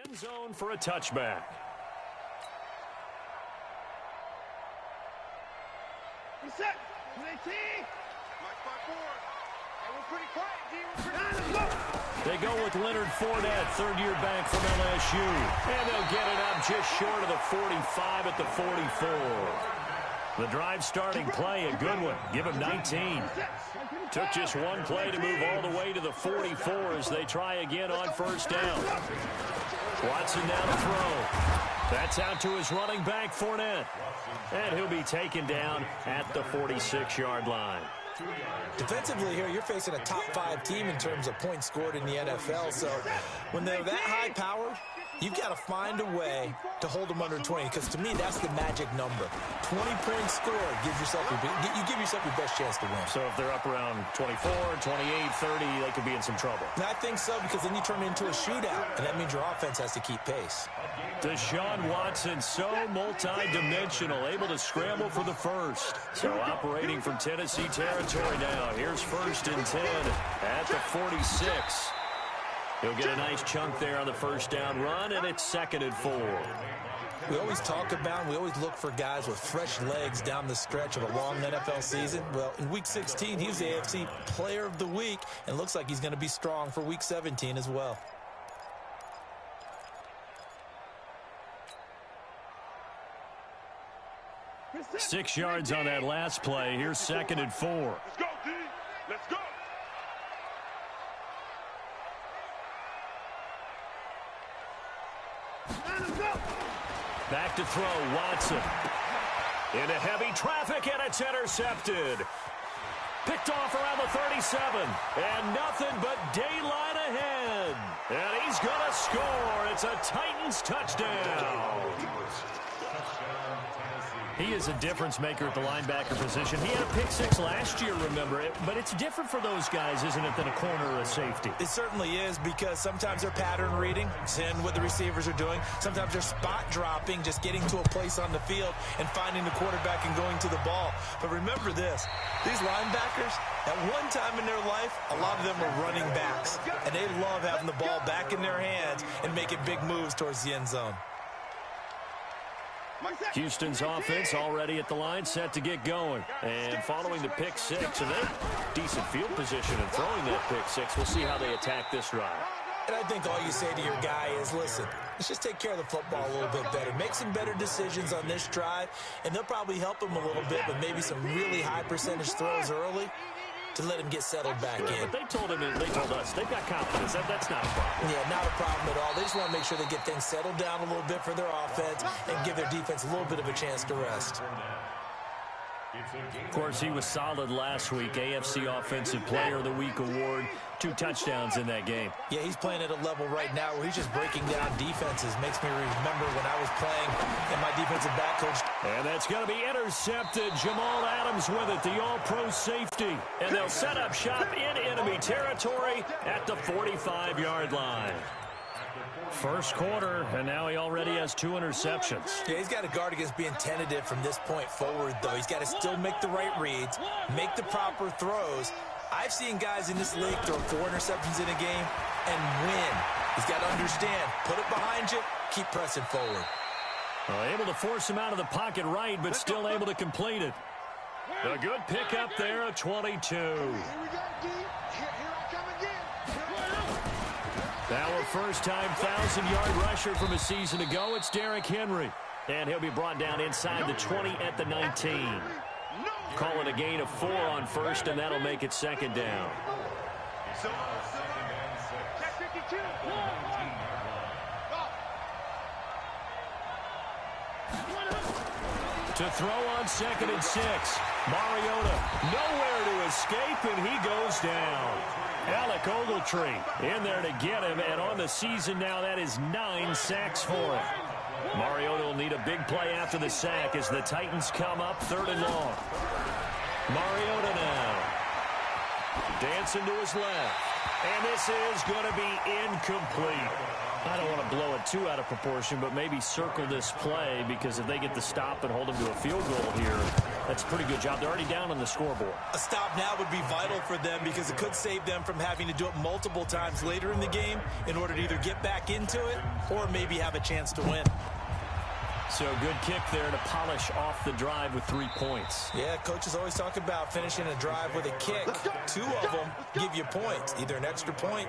end zone for a touchback. Reset. They go with Leonard Fournette, third-year back from LSU. And they'll get it up just short of the 45 at the 44. The drive starting play, a good one. Give him 19. Took just one play to move all the way to the 44 as they try again on first down. Watson now to throw. That's out to his running back, Fournette. And he'll be taken down at the 46-yard line. Defensively here, you're facing a top-5 team in terms of points scored in the NFL. So when they're that high powered, you've got to find a way to hold them under 20, because to me, that's the magic number. 20 points scored gives yourself you give yourself your best chance to win. So if they're up around 24, 28, 30, they could be in some trouble. And I think so, because then you turn it into a shootout, and that means your offense has to keep pace. Deshaun Watson, so multi-dimensional, able to scramble for the first. So operating from Tennessee territory now. Here's 1st and 10 at the 46. He'll get a nice chunk there on the first down run, and it's 2nd and 4. We always talk about, we always look for guys with fresh legs down the stretch of a long NFL season. Well, in Week 16, he was the AFC Player of the Week, and looks like he's going to be strong for Week 17 as well. Six yards on that last play. Here's 2nd and 4. Let's go, D. Let's go. Back to throw, Watson. Into heavy traffic, and it's intercepted. Picked off around the 37. And nothing but daylight ahead. And he's going to score. It's a Titans touchdown. He is a difference maker at the linebacker position. He had a pick six last year, remember it. But it's different for those guys, isn't it, than a corner or a safety? It certainly is, because sometimes they're pattern reading, seeing what the receivers are doing. Sometimes they're spot dropping, just getting to a place on the field and finding the quarterback and going to the ball. But remember this, these linebackers, at one time in their life, a lot of them were running backs. And they love having the ball back in their hands and making big moves towards the end zone. Houston's offense already at the line, set to get going. And following the pick six, and they decent field position and throwing that pick six. We'll see how they attack this drive. And I think all you say to your guy is, listen, let's just take care of the football a little bit better. Make some better decisions on this drive, and they'll probably help him a little bit, but maybe some really high percentage throws early to let him get settled back in. But they told us, they've got confidence. That's not a problem. Yeah, not a problem at all. They just want to make sure they get things settled down a little bit for their offense and give their defense a little bit of a chance to rest. Of course, he was solid last week. AFC Offensive Player of the Week award. 2 touchdowns in that game. Yeah, he's playing at a level right now where he's just breaking down defenses. Makes me remember when I was playing and my defensive back coach. And that's going to be intercepted. Jamal Adams with it, the all-pro safety. And they'll set up shop in enemy territory at the 45-yard line. First quarter, and now he already has 2 interceptions. Yeah, he's got to guard against being tentative from this point forward, though. He's got to still make the right reads, make the proper throws. I've seen guys in this league throw 4 interceptions in a game and win. He's got to understand, put it behind you, keep pressing forward. Able to force him out of the pocket right, but still able to complete it. A good pickup there at 22. Our first-time 1,000-yard rusher from a season ago, it's Derrick Henry. And he'll be brought down inside the 20 at the 19. Call it a gain of 4 on first, and that'll make it 2nd down. To throw on 2nd and 6. Mariota nowhere to escape, and he goes down. Alec Ogletree in there to get him, and on the season now, that is 9 sacks for him. Mariota will need a big play after the sack as the Titans come up 3rd and long. Mariota now. Dancing to his left. And this is going to be incomplete. I don't want to blow it too out of proportion, but maybe circle this play, because if they get the stop and hold him to a field goal here, that's a pretty good job. They're already down on the scoreboard. A stop now would be vital for them, because it could save them from having to do it multiple times later in the game in order to either get back into it or maybe have a chance to win. So good kick there to polish off the drive with 3 points. Yeah, coaches always talk about finishing a drive with a kick. 2 of them give you points, either an extra point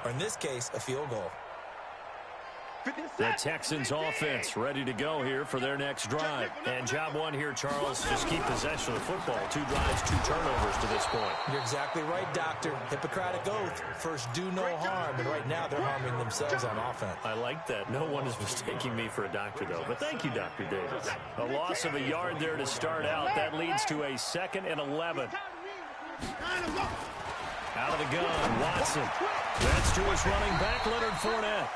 or, in this case, a field goal. The Texans offense ready to go here for their next drive. And job one here, Charles, just keep possession of the football. 2 drives, 2 turnovers to this point. You're exactly right, Doctor. Hippocratic oath. First, do no harm. And right now, they're harming themselves on offense. I like that. No one is mistaking me for a doctor, though. But thank you, Dr. Davis. A loss of a yard there to start out. That leads to a 2nd and 11. Out of the gun, Watson. That's to his running back, Leonard Fournette.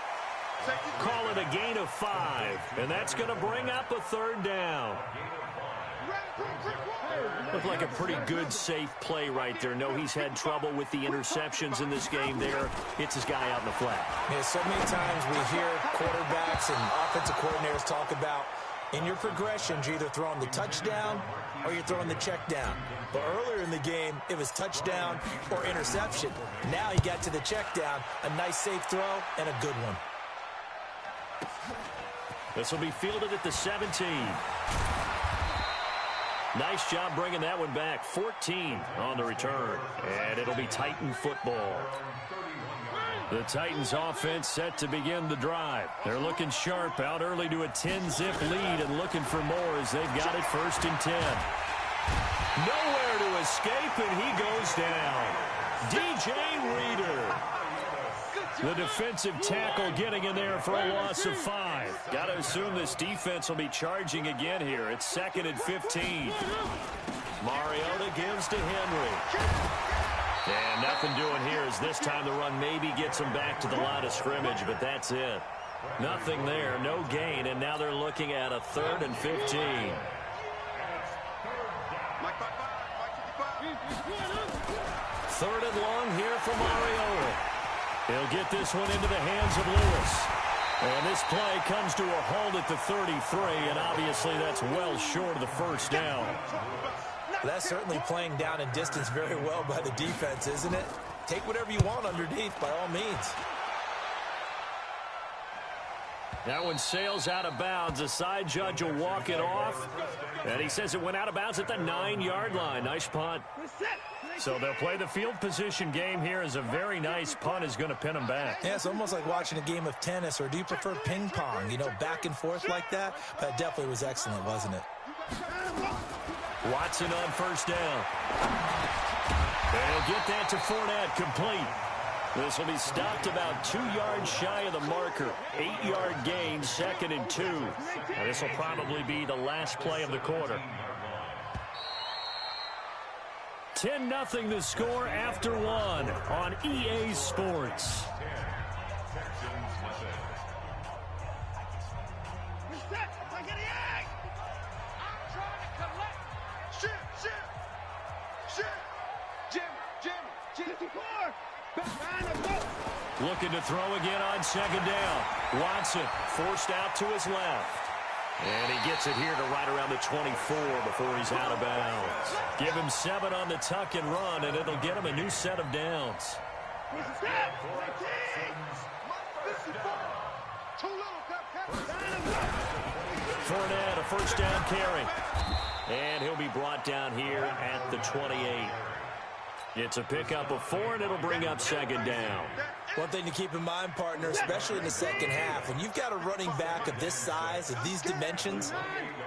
Call it a gain of 5, and that's going to bring up a 3rd down. Looked like a pretty good, safe play right there. No, he's had trouble with the interceptions in this game there. Hits his guy out in the flat. Yeah, so many times we hear quarterbacks and offensive coordinators talk about, in your progressions, you're either throwing the touchdown or you're throwing the check down. But earlier in the game, it was touchdown or interception. Now he got to the check down, a nice safe throw, and a good one. This will be fielded at the 17. Nice job bringing that one back. 14 on the return. And it'll be Titan football. The Titans offense set to begin the drive. They're looking sharp, out early to a 10-zip lead and looking for more as they've got it 1st and 10. Nowhere to escape, and he goes down. DJ Reader. The defensive tackle getting in there for a loss of 5. Got to assume this defense will be charging again here. It's 2nd and 15. Mariota gives to Henry. And nothing doing here as this time the run maybe gets them back to the line of scrimmage, but that's it. Nothing there, no gain, and now they're looking at a 3rd and 15. 3rd and long here for Mariota. He'll get this one into the hands of Lewis. And this play comes to a halt at the 33, and obviously that's well short of the 1st down. That's certainly playing down in distance very well by the defense, isn't it? Take whatever you want underneath, by all means. That one sails out of bounds. The side judge will walk it off. And he says it went out of bounds at the 9-yard line. Nice punt. So they'll play the field position game here as a very nice punt is going to pin them back. Yeah, it's almost like watching a game of tennis, or do you prefer ping pong? You know, back and forth like that? That definitely was excellent, wasn't it? Watson on 1st down. They'll get that to Fournette, complete. This will be stopped about 2 yards shy of the marker. 8-yard gain, 2nd and 2. And this will probably be the last play of the quarter. 10-0 the score after 1 on EA Sports. Looking to throw again on 2nd down. Watson forced out to his left. And he gets it here to right around the 24 before he's out of bounds. Give him 7 on the tuck and run, and it'll get him a new set of downs. Fournette, a 1st down carry. And he'll be brought down here at the 28. It's a pickup of 4, and it'll bring up 2nd down. One thing to keep in mind, partner, especially in the second half, when you've got a running back of this size, of these dimensions,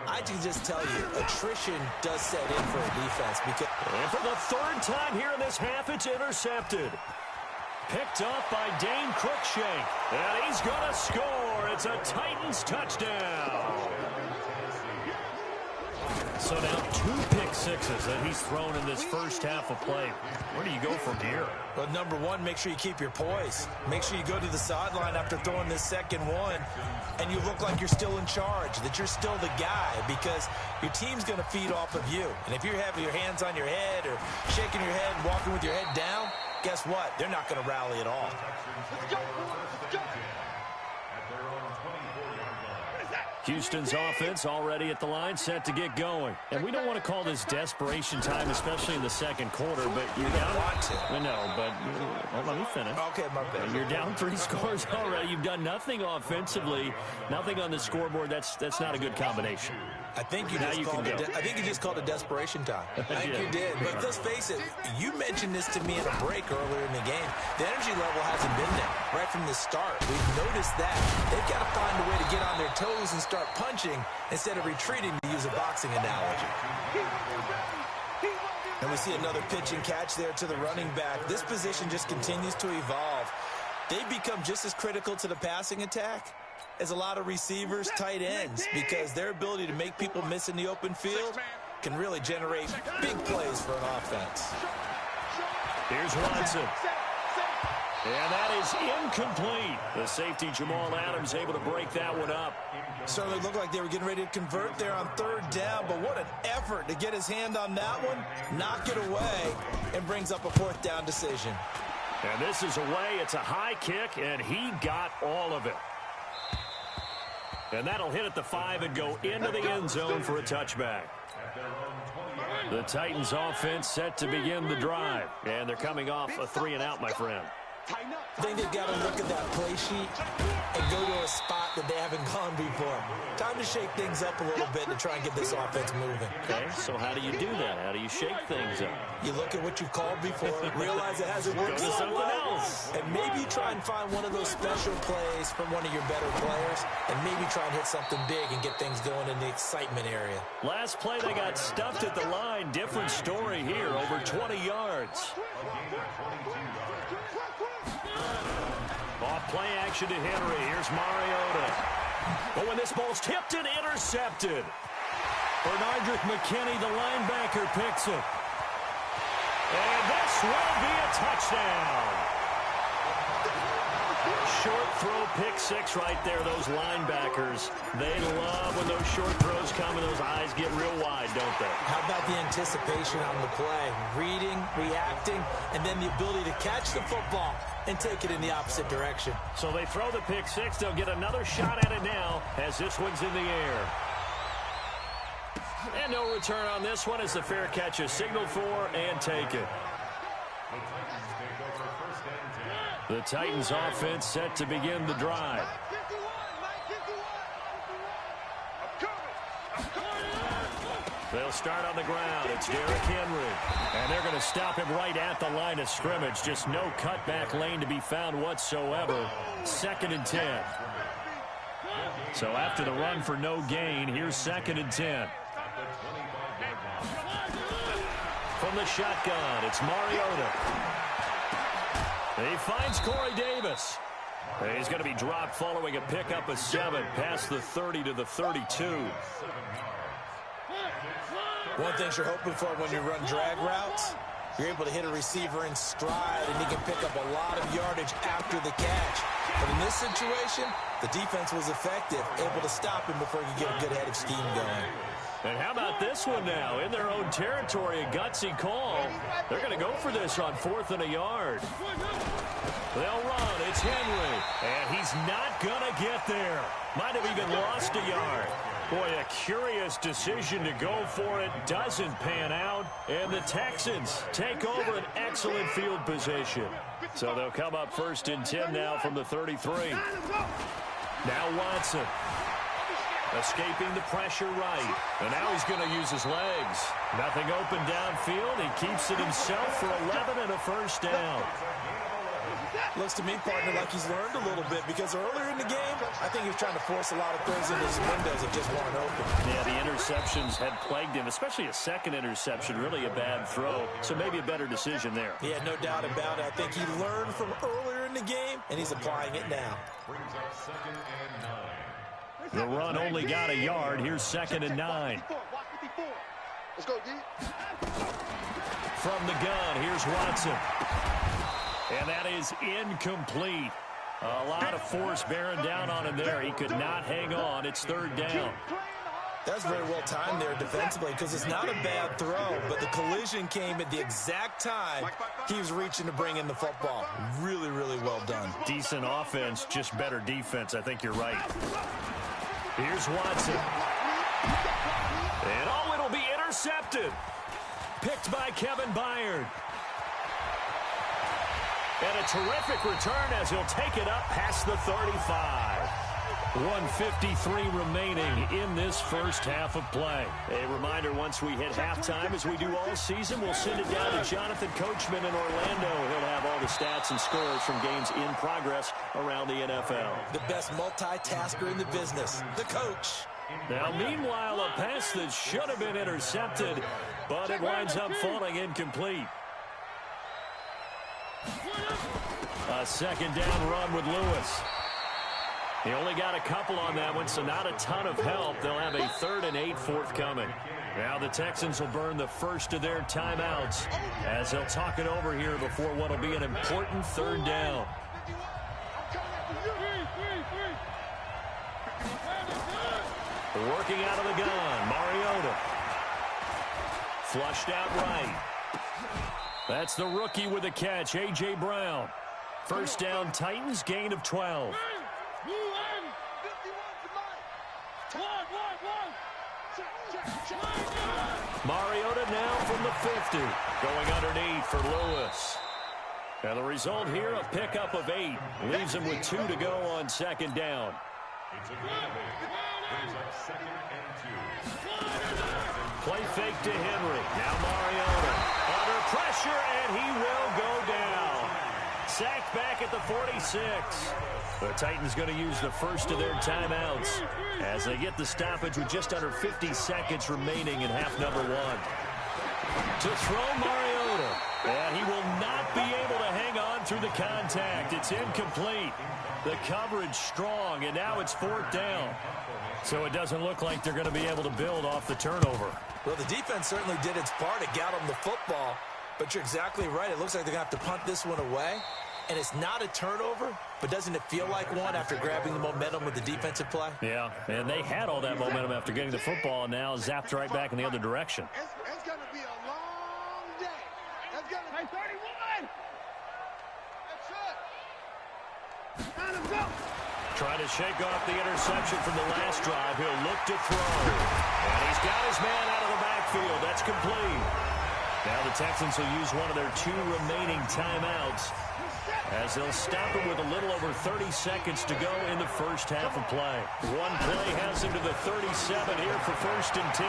I can just tell you, attrition does set in for a defense. And for the 3rd time here in this half, it's intercepted. Picked up by Dane Cruikshank, and he's going to score. It's a Titans touchdown. So now 2 pick sixes that he's thrown in this first half of play. Where do you go from here? Well, number one, make sure you keep your poise. Make sure you go to the sideline after throwing this second one, and you look like you're still in charge, that you're still the guy, because your team's going to feed off of you. And if you're having your hands on your head or shaking your head and walking with your head down, guess what? They're not going to rally at all. Let's go. Let's go. Houston's offense already at the line, set to get going. And we don't want to call this desperation time, especially in the second quarter, but you're down. No, but well, let me finish. Okay, my bad. You're down 3 scores already. You've done nothing offensively, nothing on the scoreboard. That's not a good combination. I think you just called it desperation time. I think you did. But let's face it, you mentioned this to me in a break earlier in the game. The energy level hasn't been there right from the start. We've noticed that. They've got to find a way to get on their toes and start punching instead of retreating, to use a boxing analogy. And we see another pitch and catch there to the running back. This position just continues to evolve. They become just as critical to the passing attack as a lot of receivers, tight ends, because their ability to make people miss in the open field can really generate big plays for an offense. Here's Watson. And that is incomplete. The safety, Jamal Adams, able to break that one up. Certainly looked like they were getting ready to convert there on 3rd down, but what an effort to get his hand on that one, knock it away, and brings up a 4th down decision. And this is away. It's a high kick, and he got all of it. And that'll hit at the 5 and go into the end zone for a touchback. The Titans offense set to begin the drive. And they're coming off a 3-and-out, my friend. I think they've got to look at that play sheet and go to a spot that they haven't gone before. Time to shake things up a little bit to try and get this offense moving. Okay, so how do you do that? How do you shake things up? You look at what you've called before, realize it hasn't worked Go to so something well, else. and maybe try and find one of those special plays from one of your better players, and maybe try and hit something big and get things going in the excitement area. Last play, they got stuffed at the line. Different story here, over 20 yards. Off play action to Henry. Here's Mariota. Oh, when this ball's tipped and intercepted. Bernardrick McKinney, the linebacker, picks it. And this will be a touchdown. Short throw, pick 6 right there. Those linebackers, they love when those short throws come and those eyes get real wide, don't they? How about the anticipation on the play? Reading, reacting, and then the ability to catch the football and take it in the opposite direction. So they throw the pick 6. They'll get another shot at it now as this one's in the air. And no return on this one as the fair catch is signaled for and taken. The Titans offense set to begin the drive. They'll start on the ground. It's Derrick Henry. And they're going to stop him right at the line of scrimmage. Just no cutback lane to be found whatsoever. 2nd and 10. So after the run for no gain, here's 2nd and 10. From the shotgun, it's Mariota. He finds Corey Davis. He's going to be dropped following a pickup of 7 past the 30 to the 32. One thing you're hoping for when you run drag routes, you're able to hit a receiver in stride, and he can pick up a lot of yardage after the catch. But in this situation, the defense was effective, able to stop him before he could get a good head of steam going. And how about this one now? In their own territory, a gutsy call. They're going to go for this on 4th and a yard. They'll run. It's Henry. And he's not going to get there. Might have even lost a yard. Boy, a curious decision to go for it. Doesn't pan out. And the Texans take over an excellent field position. So they'll come up 1st and 10 now from the 33. Now Watson. Escaping the pressure right. And now he's going to use his legs. Nothing open downfield. He keeps it himself for 11 and a 1st down. Looks to me, partner, like he's learned a little bit, because earlier in the game, I think he was trying to force a lot of throws into his windows that just weren't open. Yeah, the interceptions had plagued him, especially a 2nd interception, really a bad throw. So maybe a better decision there. Yeah, no doubt about it. I think he learned from earlier in the game, and he's applying it now. The run only got a yard. Here's 2nd and 9. Let's go, D. From the gun, here's Watson. And that is incomplete. A lot of force bearing down on him there. He could not hang on. It's 3rd down. That's very well timed there defensively because it's not a bad throw, but the collision came at the exact time he was reaching to bring in the football. Really, really well done. Decent offense, just better defense. I think you're right. Here's Watson. And oh, it'll be intercepted. Picked by Kevin Byard. And a terrific return as he'll take it up past the 35. 1:53 remaining in this first half of play. A reminder, once we hit halftime, as we do all season, we'll send it down to Jonathan Coachman in Orlando. He'll have all the stats and scores from games in progress around the NFL. The best multitasker in the business, the coach. Now, meanwhile, a pass that should have been intercepted, but it winds up falling incomplete. A second down run with Lewis. He only got a couple on that one, so not a ton of help. They'll have a 3rd and 8 forthcoming. Now the Texans will burn the first of their timeouts as they'll talk it over here before what will be an important 3rd down. Working out of the gun, Mariota. Flushed out right. That's the rookie with the catch, A.J. Brown. First down, Titans, gain of 12. Mariota now from the 50. Going underneath for Lewis. And the result here, a pickup of 8. Leaves him with 2 to go on second down. Play fake to Henry. Now Mariota. Under pressure, and he will go down. Sacked back at the 46. The Titans going to use the first of their timeouts as they get the stoppage with just under 50 seconds remaining in half number 1. To throw Mariota. And he will not be able to hang on through the contact. It's incomplete. The coverage strong, and now it's 4th down. So it doesn't look like they're going to be able to build off the turnover. Well, the defense certainly did its part. It got them the football. But you're exactly right. It looks like they're going to have to punt this one away. And it's not a turnover, but doesn't it feel like one after grabbing the momentum with the defensive play? Yeah, and they had all that momentum after getting the football, and now zapped right back in the other direction. It's going to be a long day. It's going to be 31. That's it. Let him go. Trying to shake off the interception from the last drive. He'll look to throw. And he's got his man out of the backfield. That's complete. Now the Texans will use one of their 2 remaining timeouts as they'll stop him with a little over 30 seconds to go in the first half of play. One play has him to the 37 here for 1st and 10.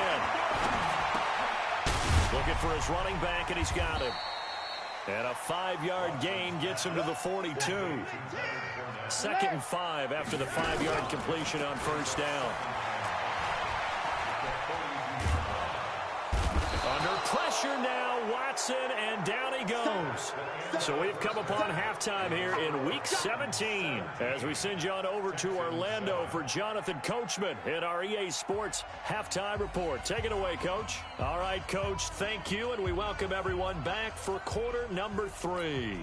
Looking for his running back, and he's got him. And a 5-yard gain gets him to the 42. 2nd and 5 after the 5-yard completion on first down. Under pressure now, Watson, and down he goes. So we've come upon halftime here in Week 17 as we send you on over to Orlando for Jonathan Coachman in our EA Sports Halftime Report. Take it away, Coach. All right, Coach, thank you, and we welcome everyone back for quarter number 3.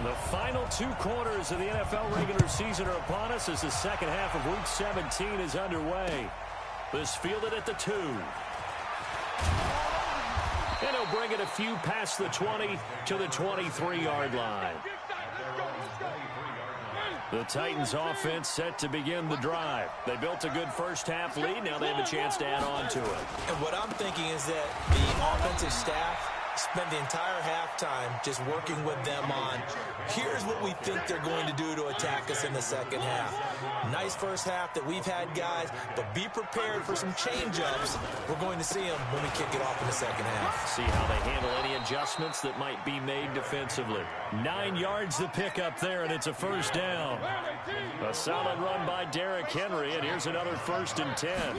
The final 2 quarters of the NFL regular season are upon us as the second half of Week 17 is underway. This fielded at the 2. And he'll bring it a few past the 20 to the 23-yard line. The Titans offense set to begin the drive. They built a good first half lead. Now they have a chance to add on to it. And what I'm thinking is that the offensive staff spend the entire halftime just working with them on, here's what we think they're going to do to attack us in the second half. Nice first half that we've had, guys, but be prepared for some change-ups. We're going to see them when we kick it off in the second half. See how they handle any adjustments that might be made defensively. 9 yards to pick up there, and it's a first down. A solid run by Derrick Henry, and here's another 1st and 10.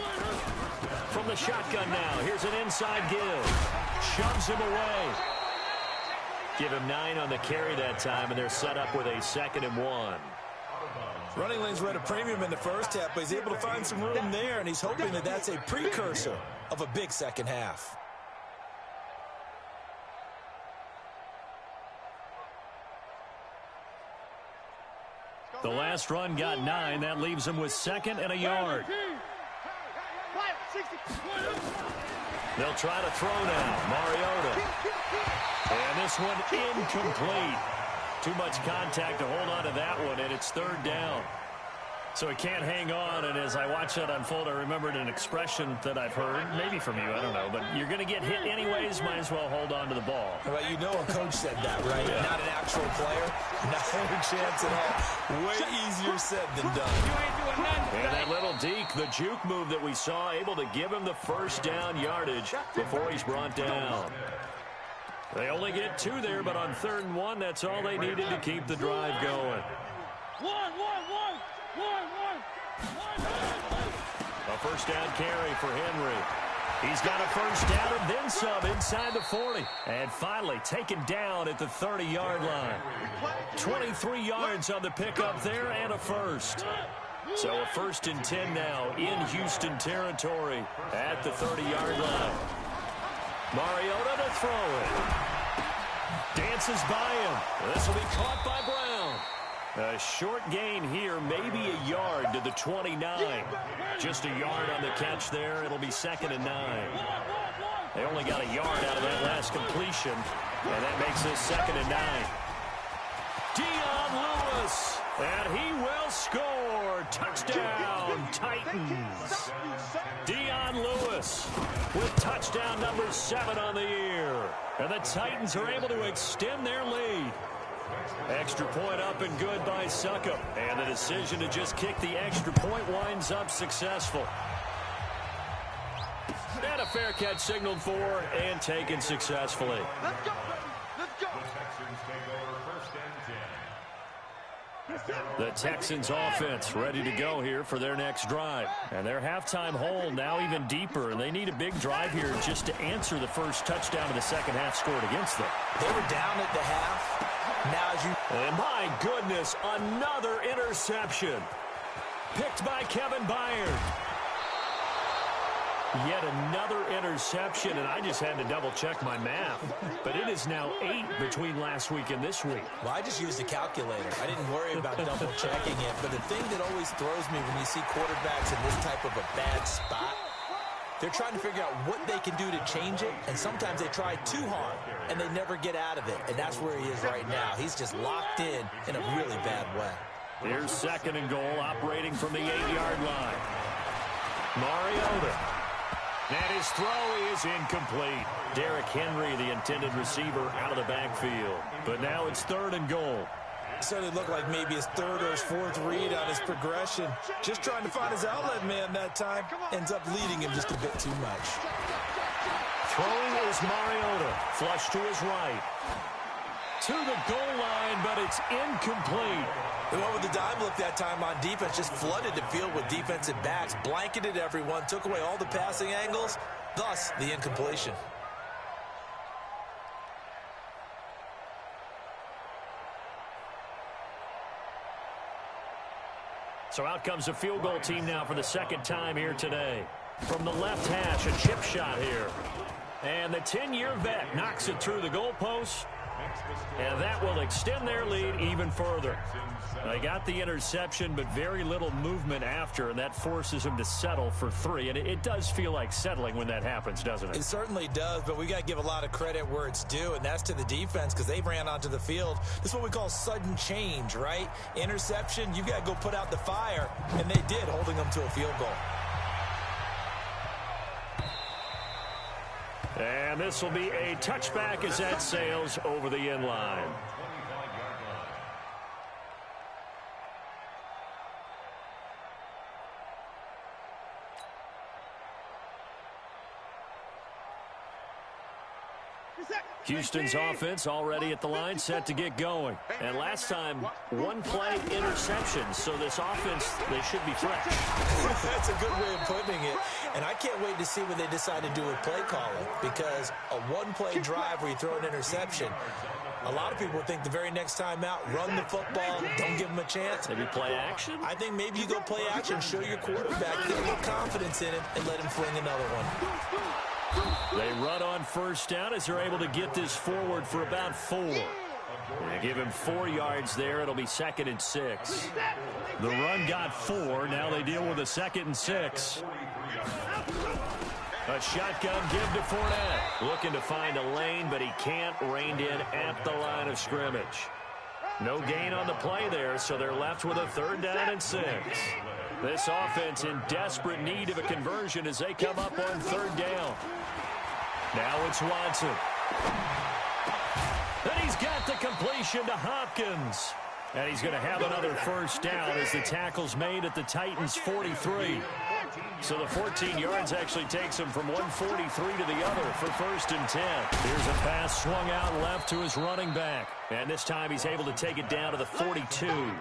From the shotgun now, here's an inside give. Shoves him away. Give him 9 on the carry that time, and they're set up with a 2nd and 1. Running lanes were at a premium in the first half, but he's able to find some room there, and he's hoping that that's a precursor of a big second half. Let's The last run got 9. That leaves him with 2nd and a yard. They'll try to throw now. Mariota. And this one incomplete. Too much contact to hold on to that one, and it's 3rd down. So he can't hang on, and as I watch that unfold, I remembered an expression that I've heard, maybe from you, I don't know, but you're going to get hit anyways, might as well hold on to the ball. Well, you know a coach said that, right? Yeah. Not an actual player. Not a chance at all. Way easier said than done. And that little deke, the juke move that we saw, able to give him the 1st down yardage before he's brought down. They only get 2 there, but on 3rd and 1, that's all they needed to keep the drive going. A 1st down carry for Henry. He's got a 1st down and then some inside the 40. And finally taken down at the 30-yard line. 23 yards on the pickup there and a 1st. So a 1st and 10 now in Houston territory at the 30-yard line. Mariota to throw it. Dances by him. This will be caught by Brown. A short gain here, maybe a yard to the 29. Just a yard on the catch there. It'll be 2nd and 9. They only got a yard out of that last completion, and that makes this 2nd and 9. Dion Lewis, and he will score. Touchdown, Titans. Dion Lewis with touchdown number 7 on the year. And the Titans are able to extend their lead. Extra point up and good by Succop. And the decision to just kick the extra point winds up successful. And a fair catch signaled for and taken successfully. Let's go, baby. Let's go. The Texans offense ready to go here for their next drive. And their halftime hole now even deeper. And they need a big drive here just to answer the first touchdown of the second half scored against them. They were down at the half. Now as you... And my goodness, another interception. Picked by Kevin Byard. Yet another interception, and I just had to double-check my math. But it is now 8 between last week and this week. Well, I just used a calculator. I didn't worry about double-checking it. But the thing that always throws me when you see quarterbacks in this type of a bad spot, they're trying to figure out what they can do to change it, and sometimes they try too hard, and they never get out of it. And that's where he is right now. He's just locked in a really bad way. Here's 2nd and goal, operating from the 8-yard line. Mariota. And his throw is incomplete. Derrick Henry, the intended receiver, out of the backfield. But now it's 3rd and goal. So it looked like maybe his 3rd or his 4th read on his progression. Just trying to find his outlet man that time. Ends up leading him just a bit too much. Throwing is Mariota. Flush to his right. To the goal line, but it's incomplete. They went with the dime look that time on defense. Just flooded the field with defensive backs. Blanketed everyone. Took away all the passing angles. Thus, the incompletion. So out comes a field goal team now for the 2nd time here today. From the left hash, a chip shot here. And the 10-year vet knocks it through the goalpost. And that will extend their lead even further. They got the interception, but very little movement after, and that forces them to settle for 3. And it does feel like settling when that happens, doesn't it? It certainly does, but we got to give a lot of credit where it's due, and that's to the defense because they ran onto the field. This is what we call sudden change, right? Interception, you got to go put out the fire, and they did, holding them to a field goal. And this will be a touchback as that sails over the end line. Houston's offense already at the line, set to get going. And last time, 1 play interception. So this offense, they should be fresh. That's a good way of putting it. And I can't wait to see what they decide to do with play calling. Because a 1-play drive where you throw an interception, a lot of people think the very next time out, run the football, don't give them a chance. Maybe play action? I think maybe you go play action, show your quarterback, get a little confidence in it, and let him fling another one. They run on 1st down as they're able to get this forward for about 4. They give him 4 yards there. It'll be 2nd and 6. The run got 4. Now they deal with a 2nd and 6. A shotgun give to Fournette. Looking to find a lane, but he can't. Reined in at the line of scrimmage. No gain on the play there, so they're left with a 3rd down and 6. This offense in desperate need of a conversion as they come up on 3rd down. Now it's Watson. And he's got the completion to Hopkins. And he's going to have another 1st down as the tackle's made at the Titans' 43. So the 14 yards actually takes him from 143 to the other for 1st and 10. Here's a pass swung out left to his running back. And this time he's able to take it down to the 42.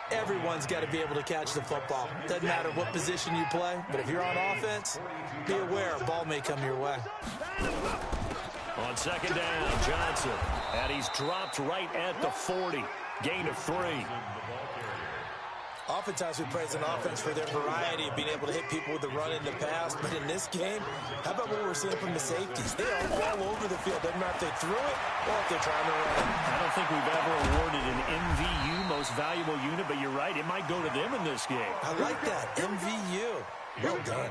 Everyone's got to be able to catch the football. Doesn't matter what position you play, but if you're on offense, be aware a ball may come your way. On 2nd down, Johnson. And he's dropped right at the 40. Gain of 3. Oftentimes we praise an offense for their variety of being able to hit people with the run in the past. But in this game, how about what we're seeing from the safeties? They are all over the field. Doesn't matter if they threw it or if they're trying to run it. I don't think we've ever awarded an MVU, most valuable unit, but you're right. It might go to them in this game. I like that. MVU. Well done.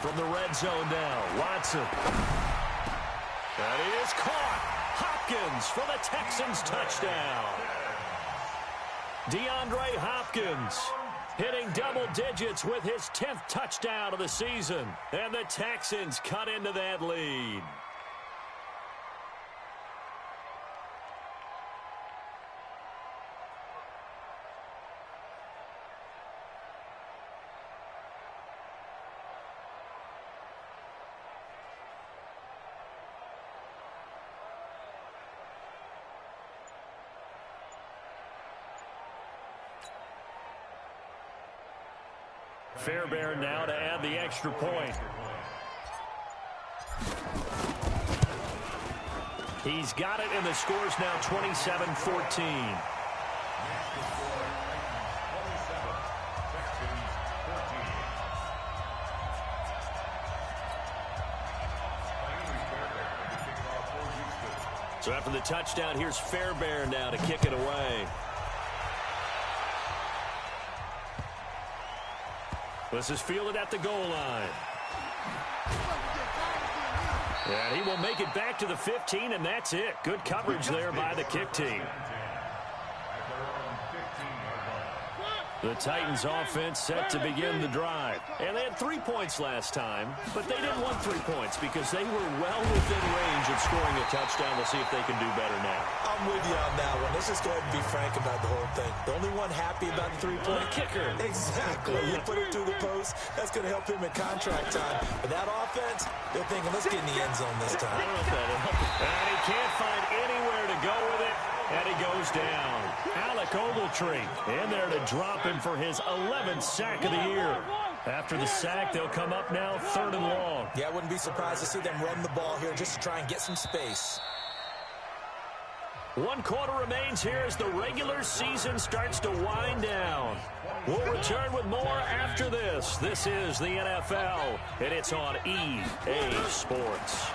From the red zone now, Watson. That is caught. Hopkins for the Texans touchdown. DeAndre Hopkins hitting double digits with his 10th touchdown of the season. And the Texans cut into that lead. Fairbairn now to add the extra point. He's got it, and the score's now 27-14. So after the touchdown, here's Fairbairn now to kick it away. This is fielded at the goal line. And he will make it back to the 15, and that's it. Good coverage there by the kick team. The Titans offense set to begin the drive. And they had 3 points last time, but they didn't want 3 points because they were well within range of scoring a touchdown. We'll see if they can do better now. I'm with you on that one. Let's just go ahead and be frank about the whole thing. The only one happy about the 3-point kicker. Exactly. You put it through the post, that's going to help him in contract time. But that offense, they're thinking, let's get in the end zone this time. I don't know if that'll help. And he can't find anywhere to go with it. And he goes down. Alec Ogletree in there to drop him for his 11th sack of the year. After the sack, they'll come up now 3rd and long. Yeah, I wouldn't be surprised to see them run the ball here just to try and get some space. 1 quarter remains here as the regular season starts to wind down. We'll return with more after this. This is the NFL, and it's on EA Sports.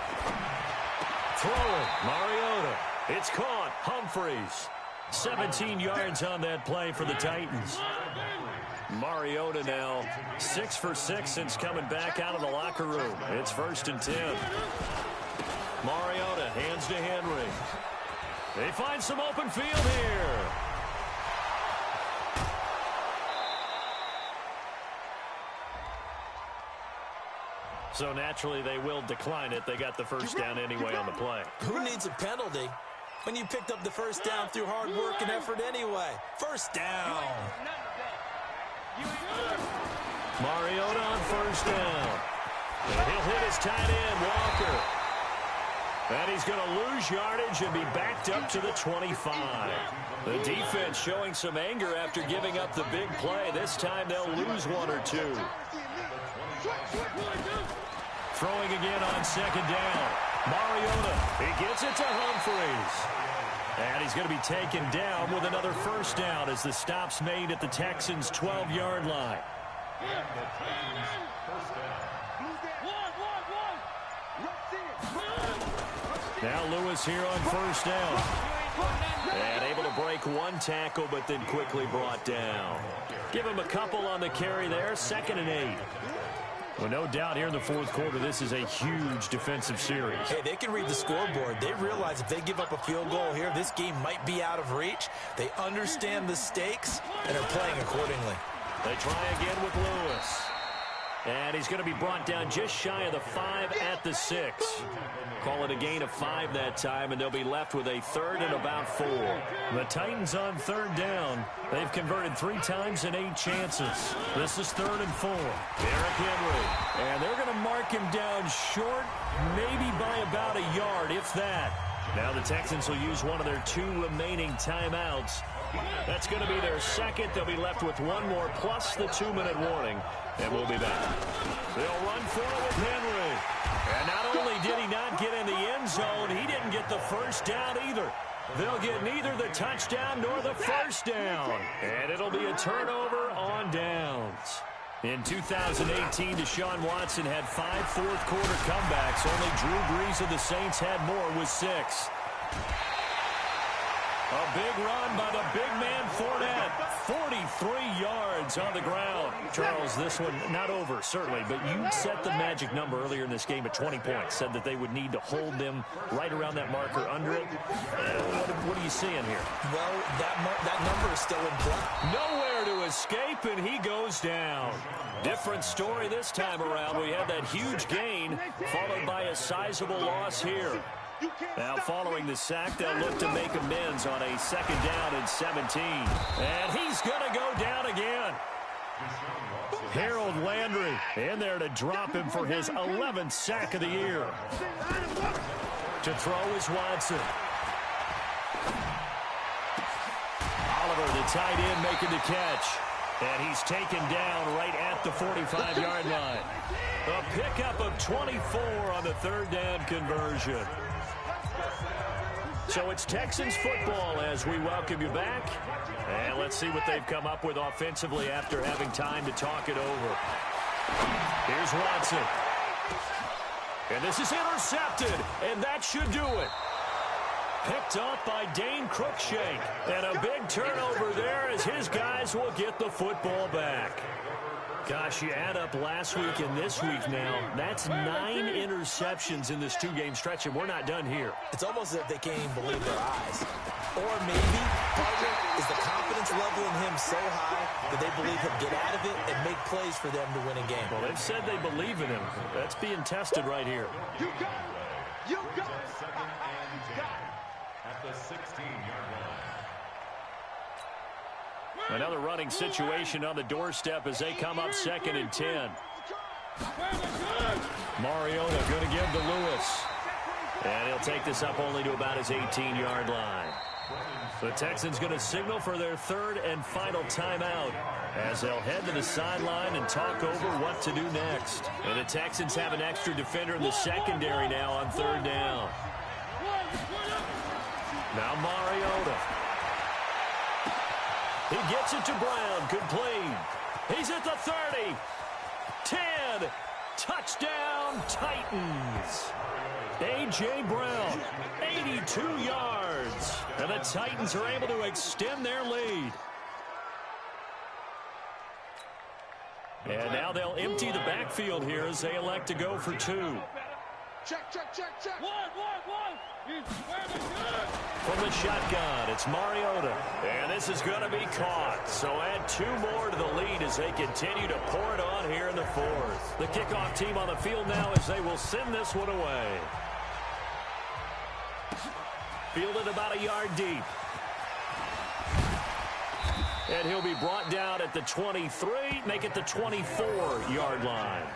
Throwing, Mariota. It's caught. Humphreys. 17 yards on that play for the Titans. Mariota now 6 for 6 since coming back out of the locker room. It's 1st and 10. Mariota hands to Henry. They find some open field here. So naturally they will decline it. They got the 1st down anyway on the play. Who needs a penalty when you picked up the 1st down through hard work and effort anyway? 1st down. Mariota on 1st down. And he'll hit his tight end, Walker. And he's going to lose yardage and be backed up to the 25. The defense showing some anger after giving up the big play. This time they'll lose 1 or 2. Throwing again on 2nd down. Mariota, he gets it to Humphreys. And he's going to be taken down with another 1st down as the stop's made at the Texans' 12-yard line. Now Lewis here on first down. And able to break one tackle, but then quickly brought down. Give him a couple on the carry there. 2nd and 8. Well, no doubt here in the fourth quarter, this is a huge defensive series. Hey, they can read the scoreboard. They realize if they give up a field goal here, this game might be out of reach. They understand the stakes and are playing accordingly. They try again with Lewis. And he's going to be brought down just shy of the 5 at the 6. Call it a gain of 5 that time, and they'll be left with a 3rd and about 4. The Titans on 3rd down. They've converted 3 times in 8 chances. This is 3rd and 4. Derrick Henry. And they're going to mark him down short, maybe by about a yard, if that. Now the Texans will use one of their 2 remaining timeouts. That's going to be their 2nd. They'll be left with 1 more plus the 2-minute warning. And we'll be back. They'll run for it with Henry. And not only did he not get in the end zone, he didn't get the first down either. They'll get neither the touchdown nor the first down. And it'll be a turnover on downs. In 2018, Deshaun Watson had 5 fourth-quarter comebacks. Only Drew Brees of the Saints had more with 6. A big run by the big man Fournette. 43 yards on the ground. Charles, this one not over, certainly, but you set the magic number earlier in this game at 20 points. Said that they would need to hold them right around that marker under it. What are you seeing here? Well, that number is still in play. Nowhere to escape, and he goes down. Different story this time around. We had that huge gain, followed by a sizable loss here. Now, following the sack, they'll look to make amends on a 2nd down and 17. And he's going to go down again. Harold Landry in there to drop him for his 11th sack of the year. To throw is Watson. Oliver, the tight end, making the catch. And he's taken down right at the 45-yard line. A pickup of 24 on the 3rd down conversion. So it's Texans football as we welcome you back. And let's see what they've come up with offensively after having time to talk it over. Here's Watson. And this is intercepted, and that should do it. Picked up by Dane Cruikshank. And a big turnover there as his guys will get the football back. Gosh, you add up last week and this week now. That's 9 interceptions in this 2-game stretch, and we're not done here. It's almost as if they can't even believe their eyes. Or maybe, partner, is the confidence level in him so high that they believe he'll get out of it and make plays for them to win a game. Well, they've said they believe in him. That's being tested right here. You got it. You got it. At the 16-yard line. Another running situation on the doorstep as they come up 2nd and 10. Mariota going to give to Lewis. And he'll take this up only to about his 18-yard line. The Texans going to signal for their 3rd and final timeout as they'll head to the sideline and talk over what to do next. And the Texans have an extra defender in the secondary now on 3rd down. Now Mariota. He gets it to Brown. Complete. He's at the 30. 10. Touchdown, Titans. A.J. Brown, 82 yards. And the Titans are able to extend their lead. And now they'll empty the backfield here as they elect to go for 2. Check, check, check, check. One. From the shotgun, it's Mariota. And this is going to be caught. So add 2 more to the lead as they continue to pour it on here in the 4th. The kickoff team on the field now as they will send this one away. Fielded about a yard deep. And he'll be brought down at the 23, make it the 24-yard line.